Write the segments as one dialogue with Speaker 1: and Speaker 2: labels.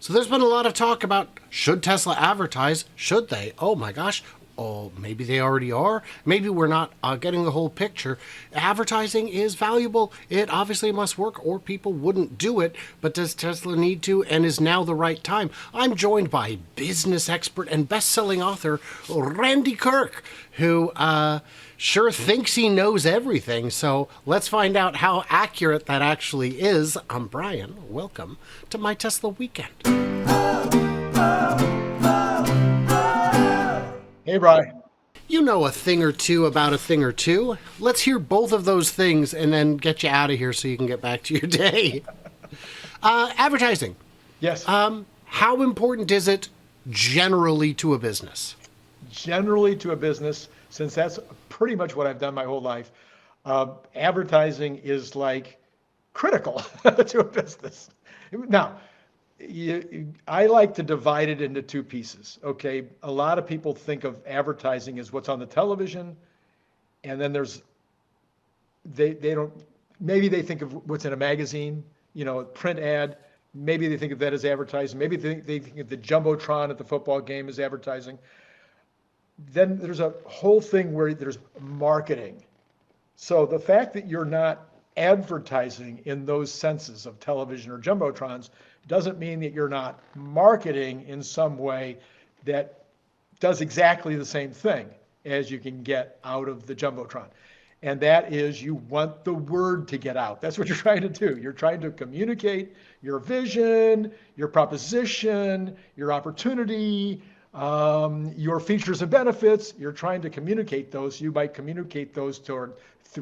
Speaker 1: So there's been a lot of talk about, should Tesla advertise? Should they? Oh my gosh. Oh, maybe they already are. Maybe we're not getting the whole picture. Advertising is valuable. It obviously must work or people wouldn't do it. But does Tesla need to? And is now the right time? I'm joined by business expert and best-selling author Randy Kirk, who sure thinks he knows everything. So let's find out how accurate that actually is. I'm Brian. Welcome to My Tesla Weekend.
Speaker 2: Hey, Brian.
Speaker 1: You know a thing or two about a thing or two. Let's hear both of those things and then get you out of here so you can get back to your day. Advertising.
Speaker 2: Yes.
Speaker 1: How important is it generally to a business?
Speaker 2: Generally to a business, since that's pretty much what I've done my whole life, advertising is like critical to a business. Now, I like to divide it into two pieces. Okay, a lot of people think of advertising as what's on the television, and then they don't, maybe they think of what's in a magazine, a print ad. Maybe they think of that as advertising. Maybe they think of the jumbotron at the football game as advertising. Then there's a whole thing where there's marketing. So the fact that you're not advertising in those senses of television or jumbotrons doesn't mean that you're not marketing in some way that does exactly the same thing as you can get out of the jumbotron. And that is, you want the word to get out. That's what you're trying to do. You're trying to communicate your vision, your proposition, your opportunity, your features and benefits. You're trying to communicate those. You might communicate those through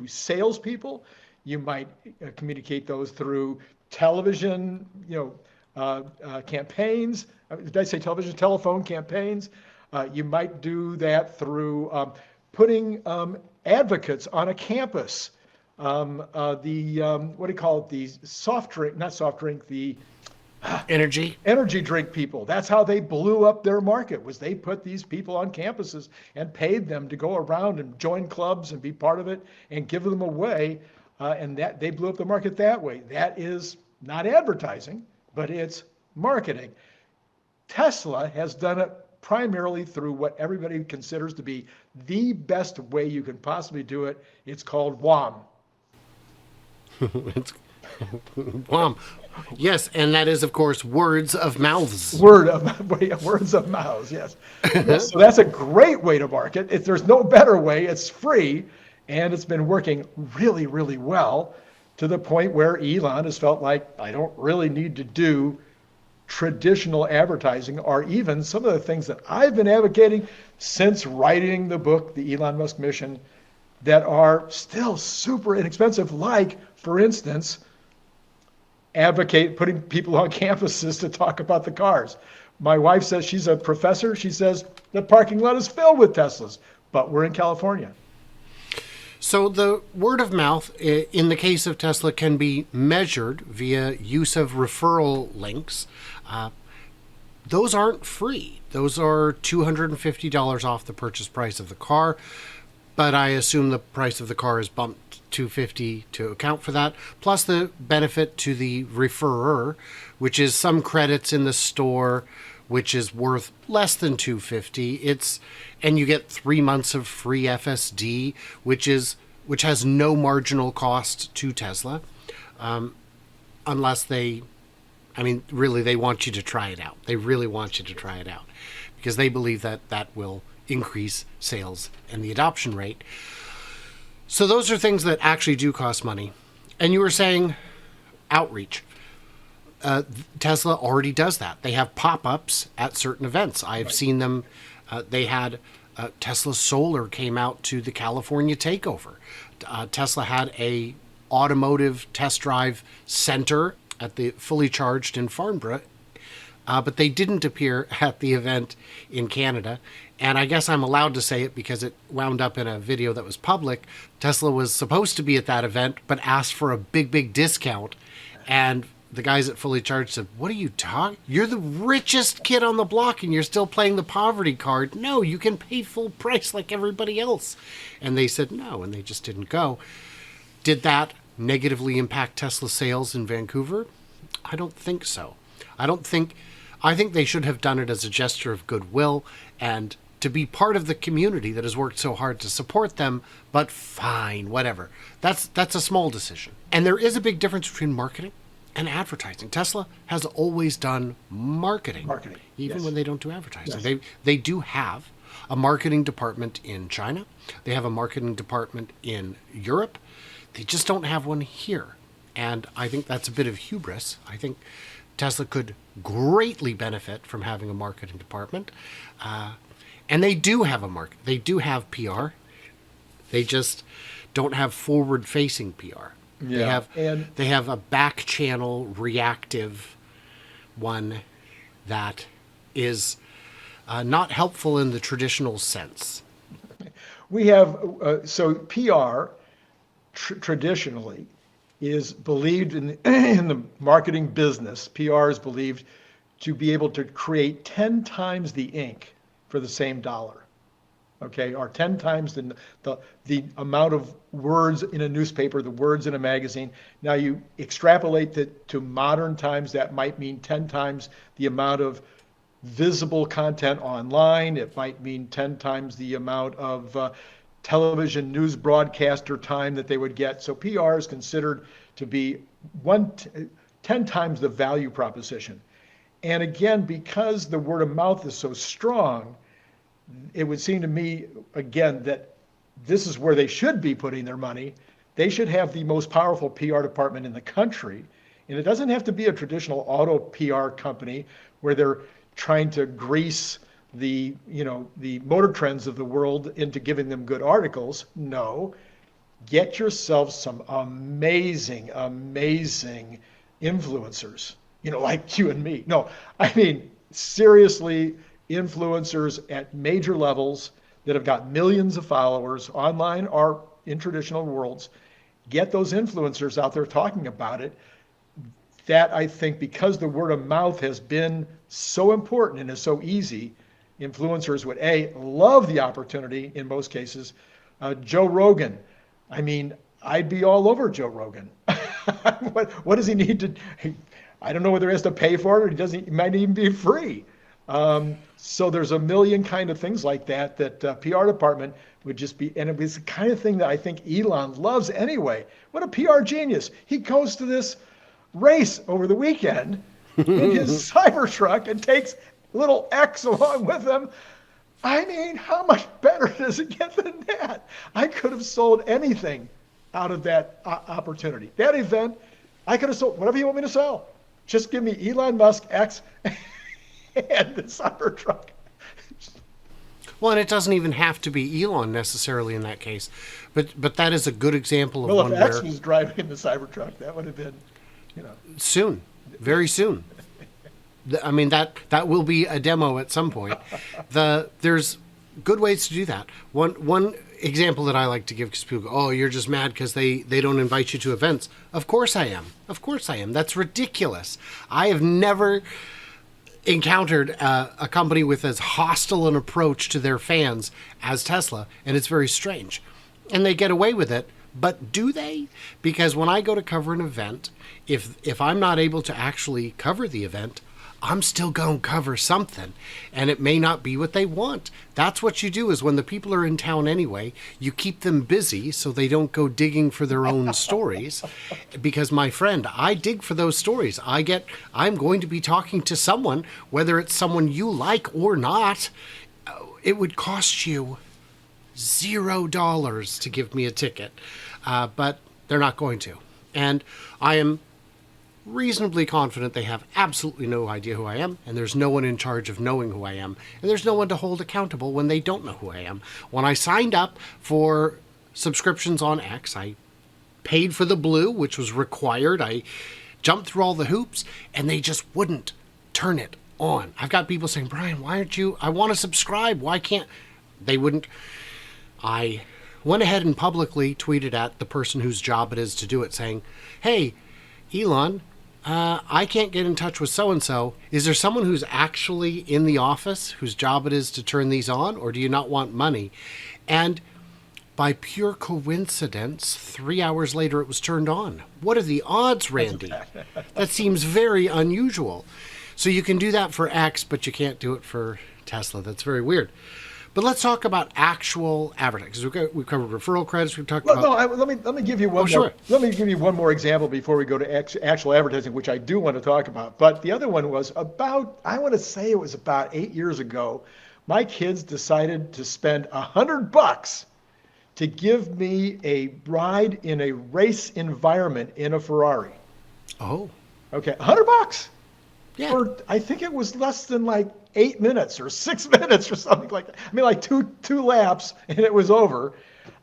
Speaker 2: salespeople. You might communicate those through television, campaigns. Did I say television? Telephone campaigns. You might do that through putting advocates on a campus. What do you call it? The soft drink, not soft drink, the
Speaker 1: energy
Speaker 2: drink people. That's how they blew up their market, was they put these people on campuses and paid them to go around and join clubs and be part of it and give them away. And that they blew up the market that way. That is not advertising, but it's marketing. Tesla has done it primarily through what everybody considers to be the best way you can possibly do it. It's called WOM.
Speaker 1: It's WOM. Yes, and that is, of course, words of mouths.
Speaker 2: Words of mouths, yes. So that's a great way to market. There's no better way. It's free, and it's been working really, really well, to the point where Elon has felt like, I don't really need to do traditional advertising, or even some of the things that I've been advocating since writing the book, The Elon Musk Mission, that are still super inexpensive, like, for instance, putting people on campuses to talk about the cars. My wife says, she's a professor, she says, the parking lot is filled with Teslas, but we're in California.
Speaker 1: So the word of mouth, in the case of Tesla, can be measured via use of referral links. Those aren't free. Those are $250 off the purchase price of the car. But I assume the price of the car is bumped $250 to account for that. Plus the benefit to the referrer, which is some credits in the store, which is worth less than $250. And you get 3 months of free FSD, which has no marginal cost to Tesla, unless they want you to try it out. They really want you to try it out because they believe that will increase sales and the adoption rate. So those are things that actually do cost money. And you were saying outreach. Tesla already does that. They have pop-ups at certain events. I've seen them. They had Tesla Solar came out to the California takeover. Tesla had a automotive test drive center at the Fully Charged in Farnborough, but they didn't appear at the event in Canada. And I guess I'm allowed to say it because it wound up in a video that was public. Tesla was supposed to be at that event, but asked for a big discount. And the guys at Fully Charged said, what are you talking? You're the richest kid on the block and you're still playing the poverty card. No, you can pay full price like everybody else. And they said no, and they just didn't go. Did that negatively impact Tesla sales in Vancouver? I don't think so. I don't think I think they should have done it as a gesture of goodwill and to be part of the community that has worked so hard to support them, but fine, whatever. That's a small decision. And there is a big difference between marketing and advertising. Tesla has always done marketing. Even
Speaker 2: yes.
Speaker 1: when they don't do advertising.
Speaker 2: Yes.
Speaker 1: They do have a marketing department in China. They have a marketing department in Europe. They just don't have one here. And I think that's a bit of hubris. I think Tesla could greatly benefit from having a marketing department. And they do have a market. They do have PR. They just don't have forward-facing PR.
Speaker 2: Yeah.
Speaker 1: They have a back channel reactive one that is not helpful in the traditional sense.
Speaker 2: We have, so PR traditionally is believed in the marketing business. PR is believed to be able to create 10 times the ink for the same dollar. Okay, or 10 times the amount of words in a newspaper, the words in a magazine. Now you extrapolate that to modern times, that might mean 10 times the amount of visible content online. It might mean 10 times the amount of television news broadcaster time that they would get. So PR is considered to be 10 times the value proposition. And again, because the word of mouth is so strong, it would seem to me, again, that this is where they should be putting their money. They should have the most powerful PR department in the country. And it doesn't have to be a traditional auto PR company where they're trying to grease the Motor Trends of the world into giving them good articles. No, get yourself some amazing influencers, like you and me. No, I mean, seriously, influencers at major levels that have got millions of followers online or in traditional worlds. Get those influencers out there talking about it. That, I think, because the word of mouth has been so important and is so easy, influencers would love the opportunity in most cases. Joe Rogan, I mean, I'd be all over Joe Rogan. What does he need to? I don't know whether he has to pay for it or he might even be free. So there's a million kind of things like that PR department would just be, and it was the kind of thing that I think Elon loves anyway. What a PR genius. He goes to this race over the weekend in his Cybertruck and takes little X along with him. I mean, how much better does it get than that? I could have sold anything out of that opportunity. That event, I could have sold whatever you want me to sell. Just give me Elon Musk, X, and the Cybertruck.
Speaker 1: Well, and it doesn't even have to be Elon necessarily in that case, but that is a good example of
Speaker 2: well,
Speaker 1: one
Speaker 2: if X was driving the Cybertruck, that would have been,
Speaker 1: soon, very soon. I mean, that will be a demo at some point. There's good ways to do that. One example that I like to give, because people go, oh, you're just mad because they don't invite you to events. Of course I am. Of course I am. That's ridiculous. I have never encountered a company with as hostile an approach to their fans as Tesla, and it's very strange. And they get away with it, but do they? Because when I go to cover an event, if I'm not able to actually cover the event, I'm still going to cover something, and it may not be what they want. That's what you do, is when the people are in town anyway, you keep them busy so they don't go digging for their own stories. Because, my friend, I dig for those stories. I'm going to be talking to someone, whether it's someone you like or not. It would cost you $0 to give me a ticket, but they're not going to. And I am reasonably confident they have absolutely no idea who I am, and there's no one in charge of knowing who I am, and there's no one to hold accountable when they don't know who I am. When I signed up for subscriptions on X, I paid for the blue, which was required. I jumped through all the hoops, and they just wouldn't turn it on. I've got people saying, Brian, why aren't you? I want to subscribe. Why can't? They wouldn't. I went ahead and publicly tweeted at the person whose job it is to do it, saying, hey, Elon, I can't get in touch with so-and-so. Is there someone who's actually in the office whose job it is to turn these on, or do you not want money? And by pure coincidence, 3 hours later it was turned on. What are the odds, Randy? That seems very unusual. So you can do that for X, but you can't do it for Tesla. That's very weird. But let's talk about actual advertising. We've covered referral credits. We've talked
Speaker 2: Well, no,
Speaker 1: about.
Speaker 2: let me give you
Speaker 1: Oh,
Speaker 2: one more.
Speaker 1: sure.
Speaker 2: Let me give you one more example before we go to actual advertising, which I do want to talk about. But the other one was about, I want to say it was about 8 years ago. My kids decided to spend $100 to give me a ride in a race environment in a Ferrari.
Speaker 1: Oh,
Speaker 2: Okay, $100
Speaker 1: yeah.
Speaker 2: for, I think it was less than like 8 minutes or 6 minutes or something like that. I mean, like two laps and it was over.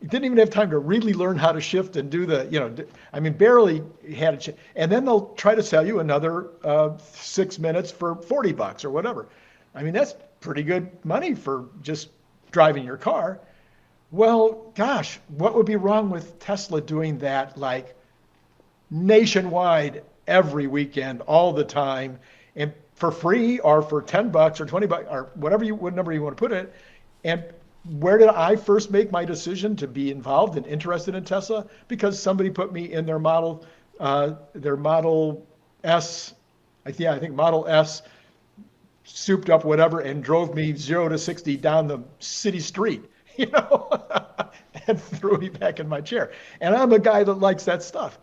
Speaker 2: You didn't even have time to really learn how to shift and do the, I mean, barely had a chance. And then they'll try to sell you another 6 minutes for $40 or whatever. I mean, that's pretty good money for just driving your car. Well, gosh, what would be wrong with Tesla doing that like nationwide every weekend, all the time, and for free or for $10 or $20 or what number you want to put it. And where did I first make my decision to be involved and interested in Tesla? Because somebody put me in their Model S, I think Model S, souped up whatever, and drove me 0 to 60 down the city street, and threw me back in my chair. And I'm a guy that likes that stuff.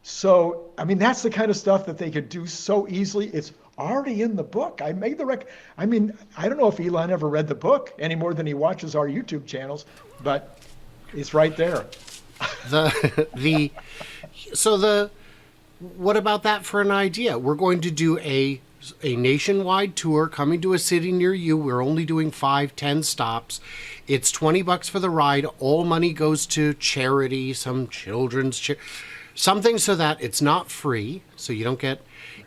Speaker 2: So, I mean, that's the kind of stuff that they could do so easily. It's already in the book. I made the I mean, I don't know if Elon ever read the book any more than he watches our YouTube channels, but it's right there.
Speaker 1: The the so the what about that for an idea? We're going to do a nationwide tour coming to a city near you. We're only doing 5-10 stops. It's $20 for the ride. All money goes to charity, some children's something, so that it's not free. So you don't get,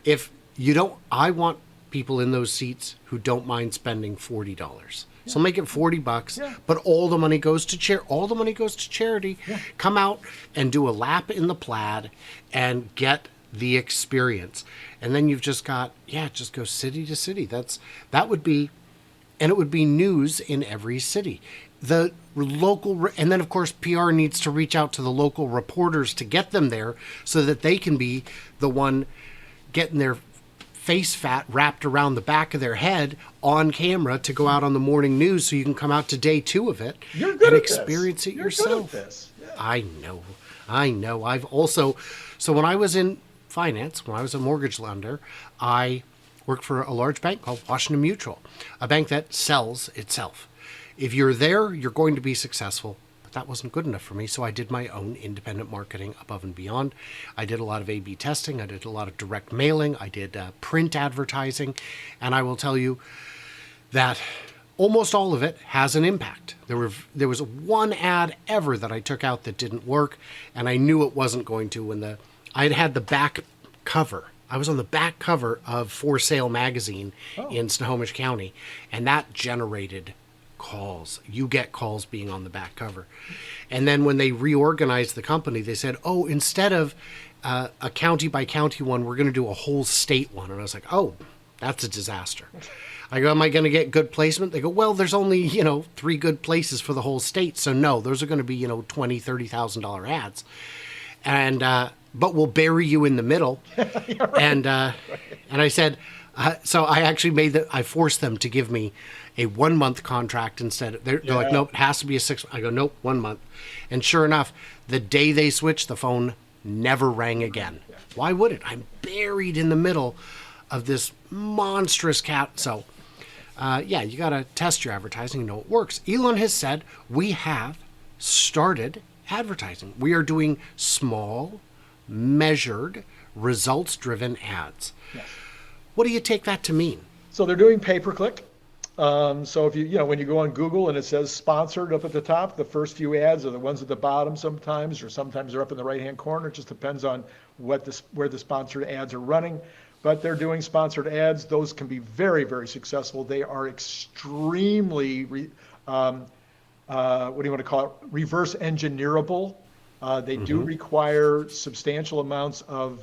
Speaker 1: if you don't, I want people in those seats who don't mind spending $40. So make it $40,
Speaker 2: Yeah.
Speaker 1: but all the money goes to all the money goes to charity.
Speaker 2: Yeah.
Speaker 1: Come out and do a lap in the plaid and get the experience. And then you've just got, just go city to city. That would be, and it would be news in every city. The local, and then of course PR needs to reach out to the local reporters to get them there so that they can be the one getting their face fat wrapped around the back of their head on camera to go out on the morning news, so you can come out to day 2 of it
Speaker 2: You're good
Speaker 1: and
Speaker 2: at this.
Speaker 1: experience it
Speaker 2: You're
Speaker 1: yourself.
Speaker 2: good at this. Yeah.
Speaker 1: I know. I've also, so when I was in finance, when I was a mortgage lender, I worked for a large bank called Washington Mutual, a bank that sells itself. If you're there, you're going to be successful. But that wasn't good enough for me, so I did my own independent marketing above and beyond. I did a lot of A/B testing. I did a lot of direct mailing. I did print advertising. And I will tell you that almost all of it has an impact. There was one ad ever that I took out that didn't work, and I knew it wasn't going to when I had the back cover. I was on the back cover of For Sale magazine in Snohomish County, and that generated calls. You get calls being on the back cover. And then when they reorganized the company, they said, instead of a county by county one, we're going to do a whole state one. And I was like, that's a disaster. I go, am I going to get good placement? They go, well, there's only, 3 good places for the whole state. So no, those are going to be, $20,000, $30,000 ads. And, but we'll bury you in the middle. Right. And I said, so I actually I forced them to give me a 1-month contract instead. They're like, nope, it has to be a 6. I go, nope, 1 month. And sure enough, the day they switched, the phone never rang again. Yeah. Why would it? I'm buried in the middle of this monstrous cat. So, you got to test your advertising and know it works. Elon has said we have started advertising. We are doing small, measured, results-driven ads. Yes. What do you take that to mean?
Speaker 2: So they're doing pay-per-click. So if when you go on Google and it says sponsored up at the top, the first few ads are the ones at the bottom sometimes, or sometimes they're up in the right-hand corner. It just depends on where the sponsored ads are running. But they're doing sponsored ads. Those can be very, very successful. They are extremely, what do you want to call it? Reverse engineerable. They do require substantial amounts of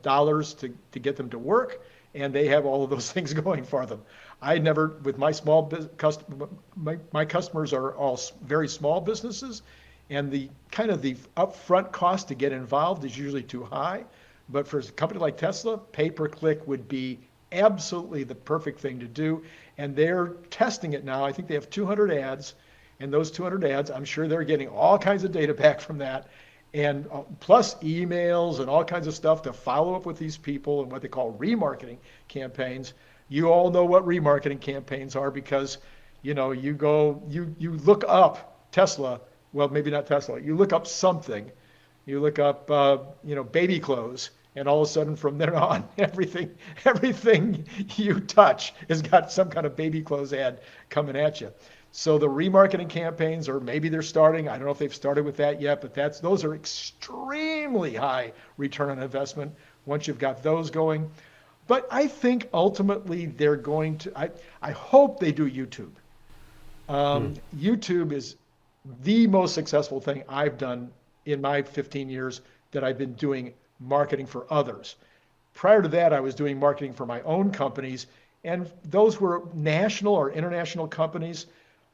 Speaker 2: dollars to get them to work, and they have all of those things going for them. I never, with my small business, my customers are all very small businesses, and the kind of the upfront cost to get involved is usually too high. But for a company like Tesla, pay-per-click would be absolutely the perfect thing to do. And they're testing it now. I think they have 200 ads, and those 200 ads, I'm sure they're getting all kinds of data back from that, and plus emails and all kinds of stuff to follow up with these people and what they call remarketing campaigns. You all know what remarketing campaigns are because, you look up Tesla. Well, maybe not Tesla. You look up something. You look up, baby clothes, and all of a sudden from there on, everything you touch has got some kind of baby clothes ad coming at you. So the remarketing campaigns, or maybe they're starting. I don't know if they've started with that yet, but those are extremely high return on investment once you've got those going. But I think ultimately they're going to. I hope they do YouTube. YouTube is the most successful thing I've done in my 15 years that I've been doing marketing for others. Prior to that, I was doing marketing for my own companies, and those were national or international companies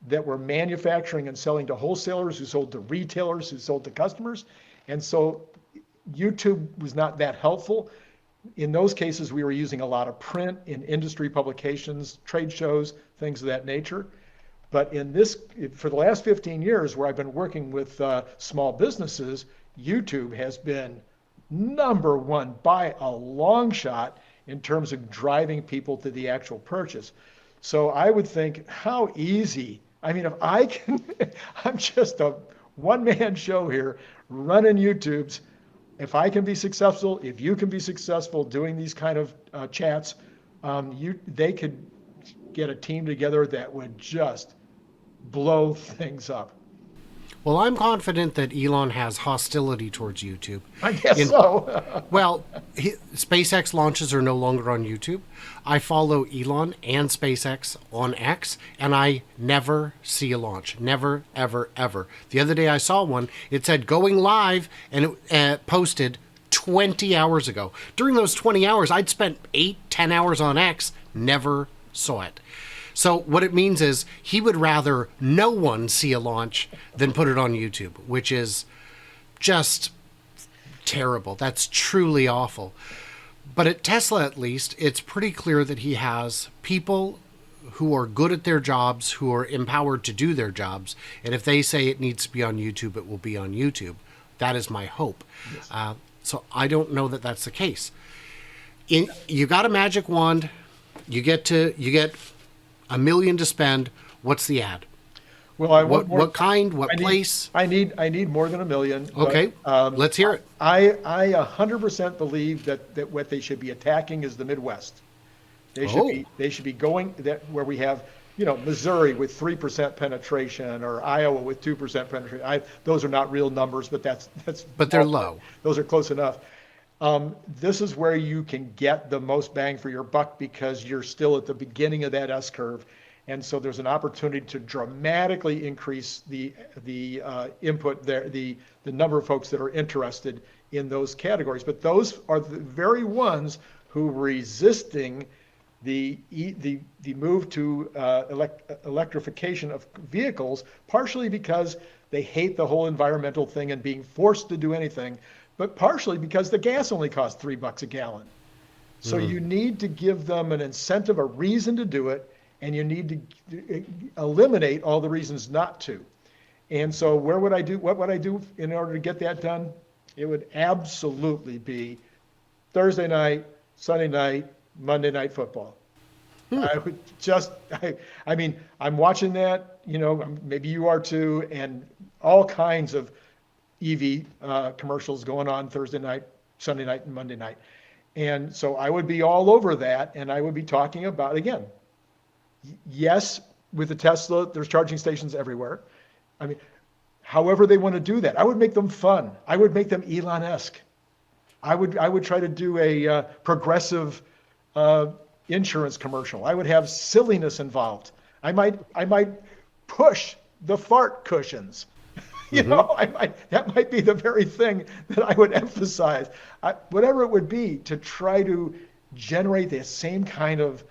Speaker 2: that were manufacturing and selling to wholesalers who sold to retailers who sold to customers. And so YouTube was not that helpful. In those cases, we were using a lot of print in industry publications, trade shows, things of that nature. But for the last 15 years, where I've been working with small businesses, YouTube has been number one by a long shot in terms of driving people to the actual purchase. So I would think, how easy. I mean, if I can, I'm just a one-man show here running YouTubes. If I can be successful, if you can be successful doing these kind of chats, they could get a team together that would just blow things up.
Speaker 1: Well, I'm confident that Elon has hostility towards YouTube.
Speaker 2: I guess so.
Speaker 1: Well, SpaceX launches are no longer on YouTube. I follow Elon and SpaceX on X, and I never see a launch. Never, ever, ever. The other day I saw one. It said going live, and it posted 20 hours ago. During those 20 hours, I'd spent 8-10 hours on X, never saw it. So what it means is he would rather no one see a launch than put it on YouTube, which is just terrible. That's truly awful. But at Tesla, at least, it's pretty clear that he has people who are good at their jobs, who are empowered to do their jobs. And if they say it needs to be on YouTube, it will be on YouTube. That is my hope. Yes. So I don't know that that's the case. You got a magic wand. You get $1 million to spend. What's the ad?
Speaker 2: Well,
Speaker 1: what kind? What place?
Speaker 2: I need more than $1 million.
Speaker 1: Okay, but, let's hear it.
Speaker 2: I 100% believe that what they should be attacking is the Midwest. They should be going where we have Missouri with 3% penetration or Iowa with 2% penetration. Those are not real numbers, but
Speaker 1: but they're low.
Speaker 2: Those are close enough. This is where you can get the most bang for your buck because you're still at the beginning of that S curve. And so there's an opportunity to dramatically increase the input there, the number of folks that are interested in those categories. But those are the very ones who are resisting the move to electrification of vehicles, partially because they hate the whole environmental thing and being forced to do anything, but partially because the gas only costs $3 a gallon. So you need to give them an incentive, a reason to do it, and you need to eliminate all the reasons not to. And so what would I do in order to get that done? It would absolutely be Thursday night, Sunday night, Monday night football. I would I'm watching that, maybe you are too, and all kinds of EV commercials going on Thursday night, Sunday night, and Monday night. And so I would be all over that, and I would be talking about, again, yes, with the Tesla, there's charging stations everywhere. However they want to do that, I would make them fun. I would make them Elon-esque. I would try to do a progressive insurance commercial. I would have silliness involved. I might push the fart cushions. That might be the very thing that I would emphasize. Whatever it would be to try to generate the same kind of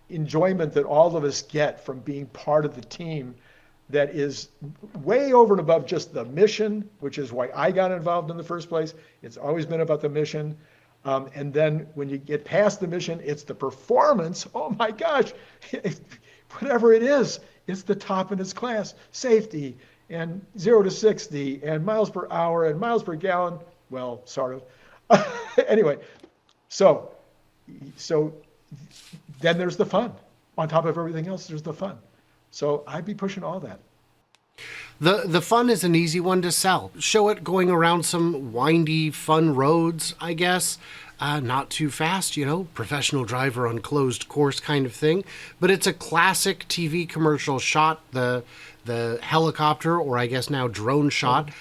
Speaker 2: enjoyment that all of us get from being part of the team that is way over and above just the mission, which is why I got involved in the first place. It's always been about the mission. And then when you get past the mission, it's the performance. Oh my gosh, whatever it is, it's the top in its class. Safety and 0 to 60 and miles per hour and miles per gallon. Well, sort of. Anyway, so so then there's the fun. On top of everything else, there's the fun. So I'd be pushing all that.
Speaker 1: The fun is an easy one to sell. Show it going around some windy, fun roads, I guess. Not too fast, professional driver on closed course kind of thing. But it's a classic TV commercial shot, the helicopter, or I guess now drone shot,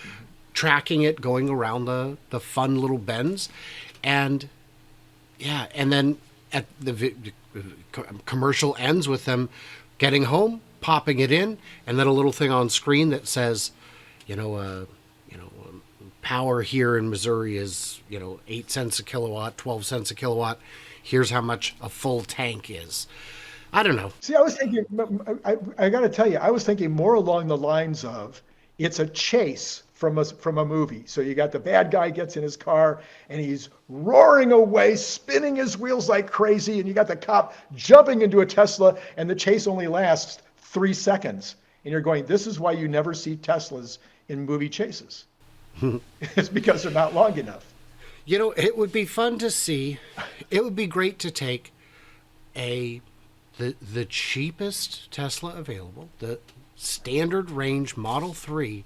Speaker 1: tracking it going around the fun little bends. And yeah, and then at the commercial ends with them getting home, popping it in, and then a little thing on screen that says, power here in Missouri is, 8 cents a kilowatt, 12 cents a kilowatt. Here's how much a full tank is. I don't know.
Speaker 2: See, I was thinking, I got to tell you, I was thinking more along the lines of it's a chase from a movie. So you got the bad guy gets in his car and he's roaring away, spinning his wheels like crazy, and you got the cop jumping into a Tesla, and the chase only lasts 3 seconds. And you're going, this is why you never see Teslas in movie chases. It's because they're not long enough.
Speaker 1: It would be fun to see. It would be great to take the cheapest Tesla available, the standard range Model 3,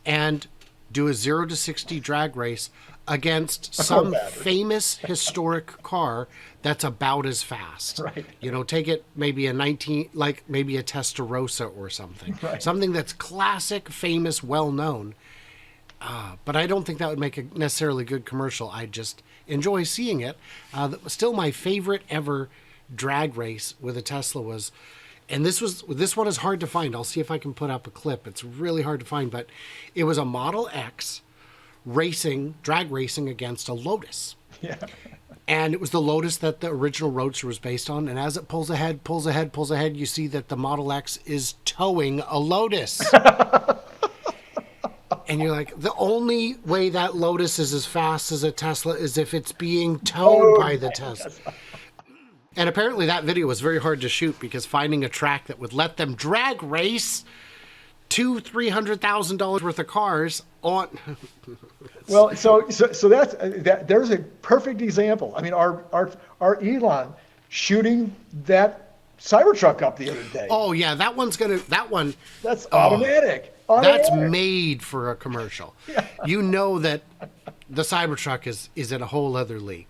Speaker 1: and do a 0 to 60 drag race against some famous historic car that's about as fast.
Speaker 2: Right.
Speaker 1: Take it maybe maybe a Testarossa or something.
Speaker 2: Right.
Speaker 1: Something that's classic, famous, well-known. But I don't think that would make a necessarily good commercial. I just enjoy seeing it. Still, my favorite ever drag race with a Tesla was, and this one is hard to find. I'll see if I can put up a clip. It's really hard to find, but it was a Model X drag racing against a Lotus.
Speaker 2: Yeah.
Speaker 1: And it was the Lotus that the original Roadster was based on. And as it pulls ahead, you see that the Model X is towing a Lotus. And you're like, the only way that Lotus is as fast as a Tesla is if it's being towed by the Tesla. And apparently that video was very hard to shoot because finding a track that would let them drag race $200,000-$300,000 worth of cars on.
Speaker 2: Well, so there's a perfect example. I mean, our Elon shooting that Cybertruck up the other day.
Speaker 1: Oh yeah, that one.
Speaker 2: That's automatic.
Speaker 1: That's made for a commercial.
Speaker 2: Yeah.
Speaker 1: You know that the Cybertruck is in a whole other league.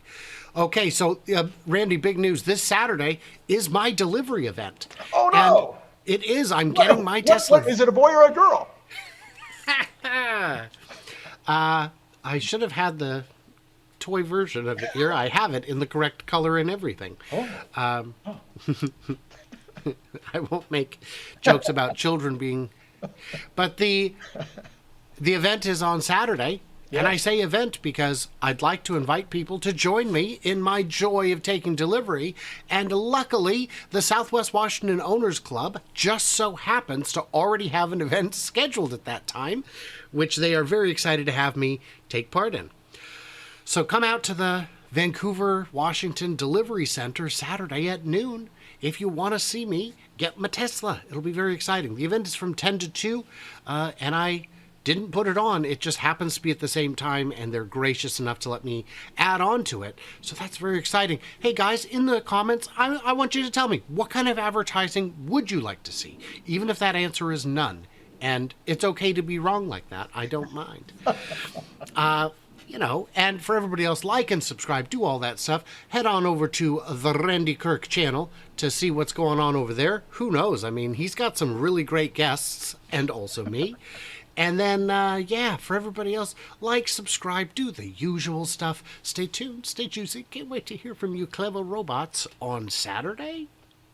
Speaker 1: Okay, so Randy, big news. This Saturday is my delivery event.
Speaker 2: Oh no!
Speaker 1: And it is. I'm getting my Tesla.
Speaker 2: Is it a boy or a girl?
Speaker 1: I should have had the toy version of it here. I have it in the correct color and everything. I won't make jokes about children being. But the event is on Saturday, and I say event because I'd like to invite people to join me in my joy of taking delivery. And luckily, the Southwest Washington Owners Club just so happens to already have an event scheduled at that time, which they are very excited to have me take part in. So come out to the Vancouver, Washington Delivery Center Saturday at noon. If you want to see me get my Tesla, it'll be very exciting. The event is from 10 to 2, and I didn't put it on. It just happens to be at the same time, and they're gracious enough to let me add on to it. So that's very exciting. Hey, guys, in the comments, I want you to tell me, what kind of advertising would you like to see? Even if that answer is none. And it's okay to be wrong like that. I don't mind. And for everybody else, like and subscribe, do all that stuff. Head on over to the Randy Kirk channel to see what's going on over there. Who knows? I mean, he's got some really great guests, and also me. And then, for everybody else, like, subscribe, do the usual stuff. Stay tuned, stay juicy. Can't wait to hear from you clever robots on Saturday.